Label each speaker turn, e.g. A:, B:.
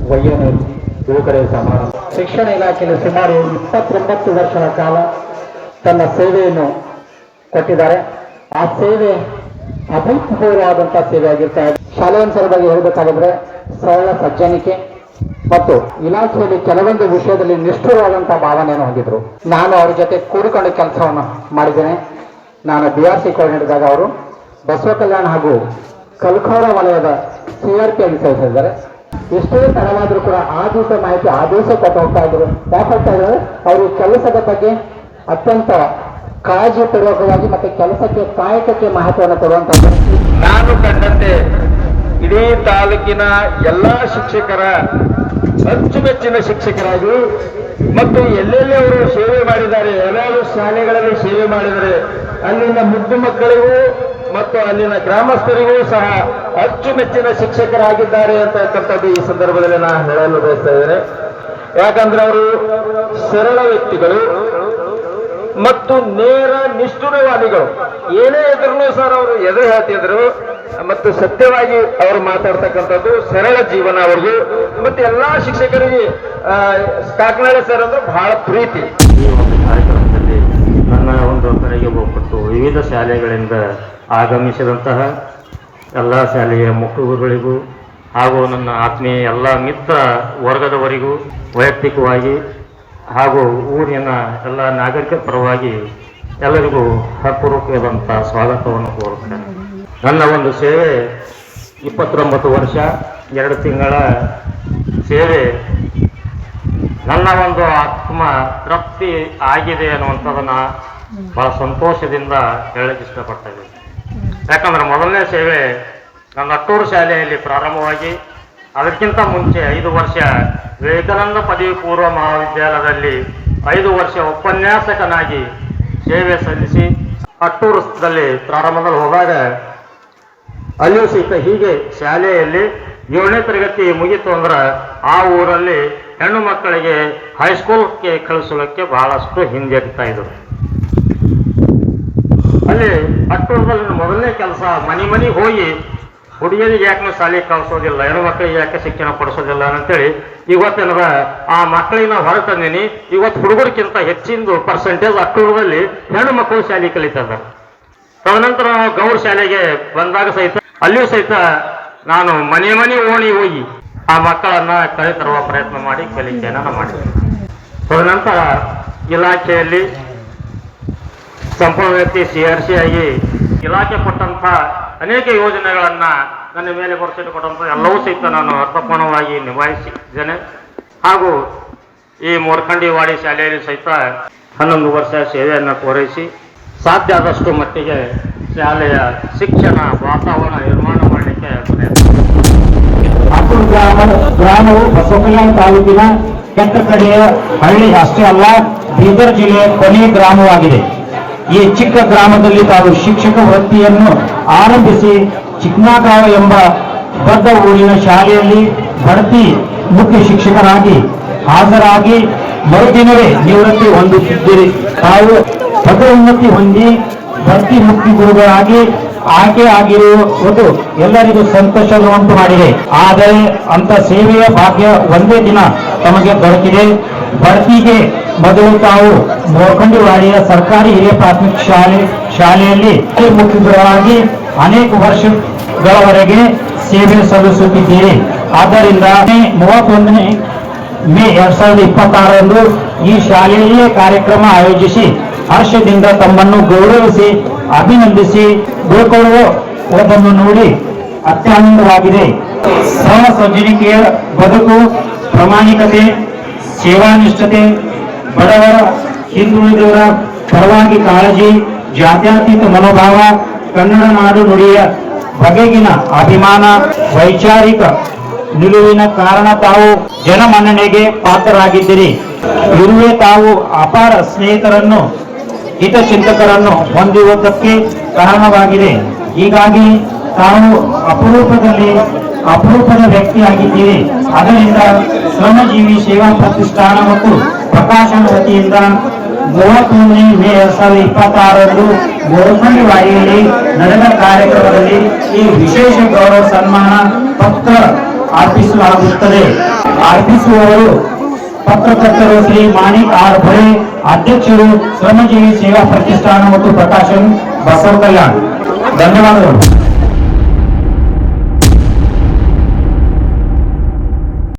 A: ವೈಎನ್ಎಸ್ ಯುವಕರ ಸಮಾರಂಭ. ಶಿಕ್ಷಣ ಇಲಾಖೆಯಲ್ಲಿ ಸುಮಾರು 29 ವರ್ಷಗಳ ಕಾಲ ತನ್ನ ಸೇವೆಯನ್ನು ಕೊಟ್ಟಿದ್ದಾರೆ. ಆ ಸೇವೆ ಅಭೂತಪೂರ್ವವಾದಂತಹ ಸೇವೆ ಆಗಿರ್ತಾ ಇದೆ. ಶಾಲೆಯ ಬಗ್ಗೆ ಹೇಳಬೇಕಾದ್ರೆ ಸರಳ ಸಜ್ಜನಿಕೆ ಮತ್ತು ಇಲಾಖೆಯಲ್ಲಿ ಕೆಲವೊಂದು ವಿಷಯದಲ್ಲಿ ನಿಷ್ಠುರವಾದಂತಹ ಭಾವನೆಯನ್ನು ಹೊಂದಿದ್ರು. ನಾನು ಅವ್ರ ಜೊತೆ ಕೂಡಿಕೊಂಡು ಕೆಲಸವನ್ನು ಮಾಡಿದ್ದೇನೆ. ನಾನು BRC ಕೋಆರ್ಡಿನೇಟರ್ದಾಗ ಅವರು ಬಸವ ಕಲ್ಯಾಣ ಹಾಗೂ ಕಲ್ಖೋರ ವಲಯದ CRP ಆಗಿ ಸೇರಿಸಿದ್ದಾರೆ. ಎಷ್ಟೇ ತಡವಾದರೂ ಕೂಡ ಆ ದಿವಸ ಮಾಹಿತಿ ಆ ದಿವಸ ಕೊಟ್ಟು ಹೋಗ್ತಾ ಇದ್ರು. ಯಾಕಂತ ಹೇಳಿದ್ರೆ ಅವರು ಕೆಲಸದ ಬಗ್ಗೆ ಅತ್ಯಂತ ಕಾಳಜಿಪೂರ್ವಕವಾಗಿ ಮತ್ತೆ ಕೆಲಸಕ್ಕೆ ಕಾಯಕಕ್ಕೆ ಮಹತ್ವವನ್ನು ಕೊಡುವಂತಹ
B: ನಾನು ಕಂಡಂತೆ ಇಡೀ ತಾಲೂಕಿನ ಎಲ್ಲಾ ಶಿಕ್ಷಕರ ಅಚ್ಚುಮೆಚ್ಚಿನ ಶಿಕ್ಷಕರಾಗಿ ಮತ್ತು ಎಲ್ಲೆಲ್ಲಿ ಅವರು ಸೇವೆ ಮಾಡಿದ್ದಾರೆ, ಎಲ್ಲರೂ ಶಾಲೆಗಳಲ್ಲಿ ಸೇವೆ ಮಾಡಿದರೆ ಅಲ್ಲಿನ ಮುದ್ದು ಮಕ್ಕಳಿಗೂ ಮತ್ತು ಅಲ್ಲಿನ ಗ್ರಾಮಸ್ಥರಿಗೂ ಸಹ ಅಚ್ಚುಮೆಚ್ಚಿನ ಶಿಕ್ಷಕರಾಗಿದ್ದಾರೆ ಅಂತಕ್ಕಂಥದ್ದು ಈ ಸಂದರ್ಭದಲ್ಲಿ ನಾನು ಹೇಳಲು ಬಯಸ್ತಾ ಇದ್ದೇನೆ. ಯಾಕಂದ್ರೆ ಅವರು ಸರಳ ವ್ಯಕ್ತಿಗಳು ಮತ್ತು ನೇರ ನಿಷ್ಠುರವಾದಿಗಳು. ಏನೇ ಇದ್ರೂ ಸರ್ ಅವರು ಎದುರು ಹೇಳ್ತಿದ್ರು ಮತ್ತು ಸತ್ಯವಾಗಿ ಅವರು ಮಾತಾಡ್ತಕ್ಕಂಥದ್ದು ಸರಳ ಜೀವನ ಅವ್ರಿಗೂ. ಮತ್ತೆ ಎಲ್ಲಾ ಶಿಕ್ಷಕರಿಗೆ ಕಾಕನಾಳೆ ಸರ್ ಅಂದ್ರೆ ಬಹಳ ಪ್ರೀತಿ.
C: ಈ ಒಂದು ಕಾರ್ಯಕ್ರಮದಲ್ಲಿ ನನ್ನ ಒಂದು ಕರೆಗೆ ಹೋಗ್ಬಿಟ್ಟು ವಿವಿಧ ಶಾಲೆಗಳಿಂದ ಆಗಮಿಸಿದಂತಹ ಎಲ್ಲ ಶಾಲೆಯ ಮುಖಂಡರುಗಳಿಗೂ ಹಾಗೂ ನನ್ನ ಆತ್ಮೀಯ ಎಲ್ಲ ಮಿತ್ರ ವರ್ಗದವರಿಗೂ ವೈಯಕ್ತಿಕವಾಗಿ ಹಾಗೂ ಊರಿನ ಎಲ್ಲ ನಾಗರಿಕರ ಪರವಾಗಿ ಎಲ್ಲರಿಗೂ ಹೃತ್ಪೂರ್ವಕವಾದಂಥ ಸ್ವಾಗತವನ್ನು ಕೋರುತ್ತೇನೆ. ನನ್ನ ಒಂದು ಸೇವೆ 29 ವರ್ಷ 2 ತಿಂಗಳ ಸೇವೆ ನನ್ನ ಒಂದು ಆತ್ಮ ತೃಪ್ತಿ ಆಗಿದೆ ಅನ್ನುವಂಥದ್ದನ್ನು ಬಹಳ ಸಂತೋಷದಿಂದ ಹೇಳಕ್ಕೆ ಇಷ್ಟಪಡ್ತಾ ಇದ್ದೀನಿ. ಯಾಕಂದ್ರೆ ಮೊದಲನೇ ಸೇವೆ ನನ್ನ ಅಟ್ಟೂರು ಶಾಲೆಯಲ್ಲಿ ಪ್ರಾರಂಭವಾಗಿ ಅದಕ್ಕಿಂತ ಮುಂಚೆ 5 ವರ್ಷ ವಿವೇಕಾನಂದ ಪದವಿ ಪೂರ್ವ ಮಹಾವಿದ್ಯಾಲಯದಲ್ಲಿ 5 ವರ್ಷ ಉಪನ್ಯಾಸಕನಾಗಿ ಸೇವೆ ಸಲ್ಲಿಸಿ ಅಟ್ಟೂರಲ್ಲಿ ಪ್ರಾರಂಭದಲ್ಲಿ ಹೋದಾಗ ಅಲ್ಲಿಯೂ ಸಹಿತ ಹೀಗೆ ಶಾಲೆಯಲ್ಲಿ 7ನೇ ತರಗತಿ ಮುಗಿತು ಅಂದ್ರೆ ಆ ಊರಲ್ಲಿ ಹೆಣ್ಣು ಮಕ್ಕಳಿಗೆ ಹೈಸ್ಕೂಲ್ಗೆ ಕಳಿಸೋಕ್ಕೆ ಬಹಳಷ್ಟು ಹಿಂಜರಿತಾ ಇದ್ರು. ಅಲ್ಲಿ ಅಟ್ಟೂರದಲ್ಲಿ ಮೊದಲನೇ ಕೆಲಸ ಮನೆಗೆ ಹೋಗಿ ಹುಡುಗಿಯರಿಗೆ ಯಾಕೆ ಶಾಲೆಗೆ ಕಳಿಸೋದಿಲ್ಲ, ಹೆಣ್ಣು ಮಕ್ಕಳಿಗೆ ಯಾಕೆ ಶಿಕ್ಷಣ ಕೊಡಿಸೋದಿಲ್ಲ ಅಂತೇಳಿ ಇವತ್ತಿನ ಆ ಮಕ್ಕಳಿಗೆ ನಾವು ಹೊರ ತಂದೀನಿ. ಇವತ್ತು ಹುಡುಗರಿಗಿಂತ ಹೆಚ್ಚಿನ ಪರ್ಸೆಂಟೇಜ್ ಅಟ್ಟೂರದಲ್ಲಿ ಹೆಣ್ಣು ಮಕ್ಕಳು ಶಾಲೆ ಕಲಿತಾ ಇದ್ದಾರೆ. ತದನಂತರ ನಾವು ಗೌರ್ ಶಾಲೆಗೆ ಬಂದಾಗ ಸಹಿತ ಅಲ್ಲಿಯೂ ಸಹಿತ ನಾನು ಮನೆ ಓಣಿ ಹೋಗಿ ಆ ಮಕ್ಕಳನ್ನ ಕರೆ ತರುವ ಪ್ರಯತ್ನ ಮಾಡಿ ಕಲಿಕೆಯನ್ನು ಮಾಡಿದೆ. ತದನಂತರ ಇಲಾಖೆಯಲ್ಲಿ ಸಂಪೂರ್ಣ ವ್ಯಕ್ತಿ CRC ಆಗಿ ಇಲಾಖೆ ಕೊಟ್ಟಂಥ ಅನೇಕ ಯೋಜನೆಗಳನ್ನ ನನ್ನ ಮೇಲೆ ಕೊಟ್ಟಂಥ ಎಲ್ಲವೂ ಸಹಿತ ನಾನು ಅರ್ಥಪೂರ್ಣವಾಗಿ ನಿಭಾಯಿಸಿದ್ದೇನೆ. ಹಾಗೂ ಈ ಮೂರ್ಖಂಡಿವಾಡಿ ಶಾಲೆಯಲ್ಲಿ ಸಹಿತ 11 ವರ್ಷ ಸೇವೆಯನ್ನು ಪೂರೈಸಿ ಸಾಧ್ಯ ಆದಷ್ಟು ಮಟ್ಟಿಗೆ ಶಾಲೆಯ ಶಿಕ್ಷಣ ವಾತಾವರಣ ನಿರ್ಮಾಣ ಮಾಡಲಿಕ್ಕೆ
A: ಅಟ್ಟೂರು ಗ್ರಾಮವು ಬಸವ ಕಲ್ಯಾಣ ತಾಲೂಕಿನ ಕೆಟ್ಟಕಡೆಯ ಹಳ್ಳಿ ಅಷ್ಟೇ ಅಲ್ಲ, ಬೀದರ್ ಜಿಲ್ಲೆಯ ಕೊನೆಯ ಗ್ರಾಮವಾಗಿದೆ. ಈ ಚಿಕ್ಕ ಗ್ರಾಮದಲ್ಲಿ ತಾವು ಶಿಕ್ಷಕ ವೃತ್ತಿಯನ್ನು ಆರಂಭಿಸಿ ಚಿಕ್ಕನಾಗಾಂವ ಎಂಬ ದೊಡ್ಡ ಊರಿನ ಶಾಲೆಯಲ್ಲಿ ಬಡ್ತಿ ಮುಖ್ಯ ಶಿಕ್ಷಕರಾಗಿ ಹಾಜರಾಗಿ ಮರುದಿನವೇ ನಿವೃತ್ತಿ ಹೊಂದುತ್ತಿದ್ದೀರಿ. ತಾವು ಪದೋನ್ನತಿ ಹೊಂದಿ ಬಡ್ತಿ ಮುಖ್ಯ ಗುರುಗಳಾಗಿ ಆಯ್ಕೆ ಆಗಿರುವುದು ಎಲ್ಲರಿಗೂ ಸಂತೋಷವನ್ನುಂಟು ಮಾಡಿದೆ. ಆದರೆ ಅಂತ ಸೇವೆಯ ಭಾಗ್ಯ ಒಂದೇ ದಿನ ತಮಗೆ ದೊರಕಿದೆ. ಬಡ್ತಿಗೆ ಮೊದಲು ತಾವು ಮೂರ್ಖಂಡಿವಾಡಿಯ ಸರ್ಕಾರಿ ಹಿರಿಯ ಪ್ರಾಥಮಿಕ ಶಾಲೆಯಲ್ಲಿ ಮುಖ್ಯ ಗುರುಗಳಾಗಿ ಅನೇಕ ವರ್ಷಗಳವರೆಗೆ ಸೇವೆ ಸಲ್ಲಿಸುತ್ತಿದ್ದೀರಿ. ಆದ್ದರಿಂದ 31 ಮೇ 2026ರಂದು ಈ ಶಾಲೆಯಲ್ಲೇ ಕಾರ್ಯಕ್ರಮ ಆಯೋಜಿಸಿ ಹರ್ಷದಿಂದ ತಮ್ಮನ್ನು ಗೌರವಿಸಿ ಅಭಿನಂದಿಸಿ ಬೀಳ್ಕೊಳ್ಳುವುದನ್ನು ನೋಡಿ ಅತ್ಯಾನಂದವಾಗಿದೆ. ಸಹಸಜ್ಜನಿಕೆಯ ಬದುಕು, ಪ್ರಾಮಾಣಿಕತೆ, ಸೇವಾನಿಷ್ಠತೆ, ಬಡವರ ಹಿಂದುಳಿದವರ ಪರವಾಗಿ ಕಾಳಜಿ, ಜಾತ್ಯತೀತ ಮನೋಭಾವ, ಕನ್ನಡ ನಾಡು ನುಡಿಯ ಬಗೆಗಿನ ಅಭಿಮಾನ, ವೈಚಾರಿಕ ನಿಲುವಿನ ಕಾರಣ ತಾವು ಜನಮನ್ನಣೆಗೆ ಪಾತ್ರರಾಗಿದ್ದೀರಿ. ಇರುವೆ ತಾವು ಅಪಾರ ಸ್ನೇಹಿತರನ್ನು ಹಿತಚಿಂತಕರನ್ನು ಹೊಂದಿರುವುದಕ್ಕೆ ಕಾರಣವಾಗಿದೆ. ಹೀಗಾಗಿ ತಾವು ಅಪರೂಪದ ವ್ಯಕ್ತಿಯಾಗಿದ್ದೀರಿ. ಅದರಿಂದ ಶ್ರಮಜೀವಿ ಸೇವಾ ಪ್ರತಿಷ್ಠಾನ ಮತ್ತು ಪ್ರಕಾಶನ ವತಿಯಿಂದ 31 ಮೇ 2026ರಂದು ಮೂರ್ಖಂಡಿವಾಡಿಯಲ್ಲಿ ನಡೆದ ಕಾರ್ಯಕ್ರಮದಲ್ಲಿ ಈ ವಿಶೇಷ ಗೌರವ ಸನ್ಮಾನ ಪತ್ರ ಅರ್ಪಿಸಿ
D: ಆರಂಭಿಸಲಾಗುತ್ತದೆ. ಆರಂಭಿಸುವವರು ಪತ್ರಕರ್ತರು ಶ್ರೀ ಮಾಣಿಕ್ ಆರ್ ಭರೆ, ಅಧ್ಯಕ್ಷರು ಶ್ರಮಜೀವಿ ಸೇವಾ ಪ್ರತಿಷ್ಠಾನ ಮತ್ತು ಪ್ರಕಾಶನ್ ಬಸವ ಕಲ್ಯಾಣ್. ಧನ್ಯವಾದಗಳು.